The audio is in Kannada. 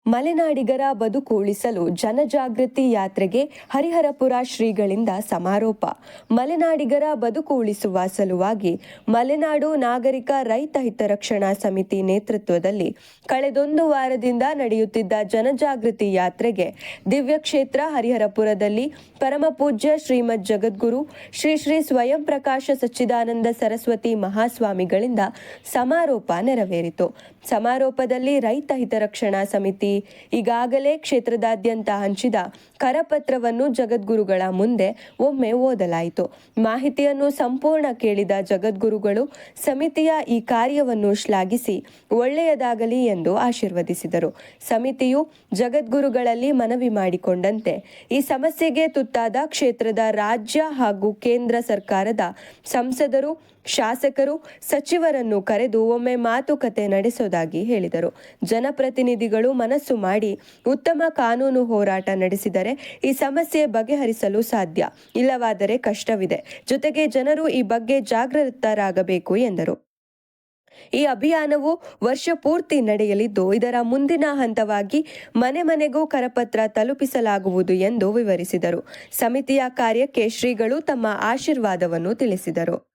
ಮಲೆನಾಡಿಗರ ಬದುಕು ಉಳಿಸಲು ಜನಜಾಗೃತಿ ಯಾತ್ರೆಗೆ ಹರಿಹರಪುರ ಶ್ರೀಗಳಿಂದ ಸಮಾರೋಪ. ಮಲೆನಾಡಿಗರ ಬದುಕು ಉಳಿಸುವ ಸಲುವಾಗಿ ಮಲೆನಾಡು ನಾಗರಿಕ ರೈತ ಹಿತರಕ್ಷಣಾ ಸಮಿತಿ ನೇತೃತ್ವದಲ್ಲಿ ಕಳೆದೊಂದು ವಾರದಿಂದ ನಡೆಯುತ್ತಿದ್ದ ಜನಜಾಗೃತಿ ಯಾತ್ರೆಗೆ ದಿವ್ಯಕ್ಷೇತ್ರ ಹರಿಹರಪುರದಲ್ಲಿ ಪರಮಪೂಜ್ಯ ಶ್ರೀಮದ್ ಜಗದ್ಗುರು ಶ್ರೀ ಶ್ರೀ ಸ್ವಯಂ ಪ್ರಕಾಶ ಸಚ್ಚಿದಾನಂದ ಸರಸ್ವತಿ ಮಹಾಸ್ವಾಮಿಗಳಿಂದ ಸಮಾರೋಪ ನೆರವೇರಿತು. ಸಮಾರೋಪದಲ್ಲಿ ರೈತ ಹಿತರಕ್ಷಣಾ ಸಮಿತಿ ಈಗಾಗಲೇ ಕ್ಷೇತ್ರದಾದ್ಯಂತ ಹಂಚಿದ ಕರಪತ್ರವನ್ನು ಜಗದ್ಗುರುಗಳ ಮುಂದೆ ಒಮ್ಮೆ ಓದಲಾಯಿತು. ಮಾಹಿತಿಯನ್ನು ಸಂಪೂರ್ಣ ಕೇಳಿದ ಜಗದ್ಗುರುಗಳು ಸಮಿತಿಯ ಈ ಕಾರ್ಯವನ್ನು ಶ್ಲಾಘಿಸಿ ಒಳ್ಳೆಯದಾಗಲಿ ಎಂದು ಆಶೀರ್ವದಿಸಿದರು. ಸಮಿತಿಯು ಜಗದ್ಗುರುಗಳಲ್ಲಿ ಮನವಿ ಮಾಡಿಕೊಂಡಂತೆ ಈ ಸಮಸ್ಯೆಗೆ ತುತ್ತಾದ ಕ್ಷೇತ್ರದ ರಾಜ್ಯ ಹಾಗೂ ಕೇಂದ್ರ ಸರ್ಕಾರದ ಸಂಸದರು, ಶಾಸಕರು, ಸಚಿವರನ್ನು ಕರೆದು ಒಮ್ಮೆ ಮಾತುಕತೆ ನಡೆಸುವುದಾಗಿ ಹೇಳಿದರು. ಜನಪ್ರತಿನಿಧಿಗಳು ಮನಸ್ಸು ಮಾಡಿ ಉತ್ತಮ ಕಾನೂನು ಹೋರಾಟ ನಡೆಸಿದರೆ ಈ ಸಮಸ್ಯೆ ಬಗೆಹರಿಸಲು ಸಾಧ್ಯ, ಇಲ್ಲವಾದರೆ ಕಷ್ಟವಿದೆ. ಜೊತೆಗೆ ಜನರು ಈ ಬಗ್ಗೆ ಜಾಗೃತರಾಗಬೇಕು ಎಂದರು. ಈ ಅಭಿಯಾನವು ವರ್ಷ ಪೂರ್ತಿ ನಡೆಯಲಿದ್ದು, ಇದರ ಮುಂದಿನ ಹಂತವಾಗಿ ಮನೆ ಮನೆಗೂ ಕರಪತ್ರ ತಲುಪಿಸಲಾಗುವುದು ಎಂದು ವಿವರಿಸಿದರು. ಸಮಿತಿಯ ಕಾರ್ಯಕ್ಕೆ ಶ್ರೀಗಳು ತಮ್ಮ ಆಶೀರ್ವಾದವನ್ನು ತಿಳಿಸಿದರು.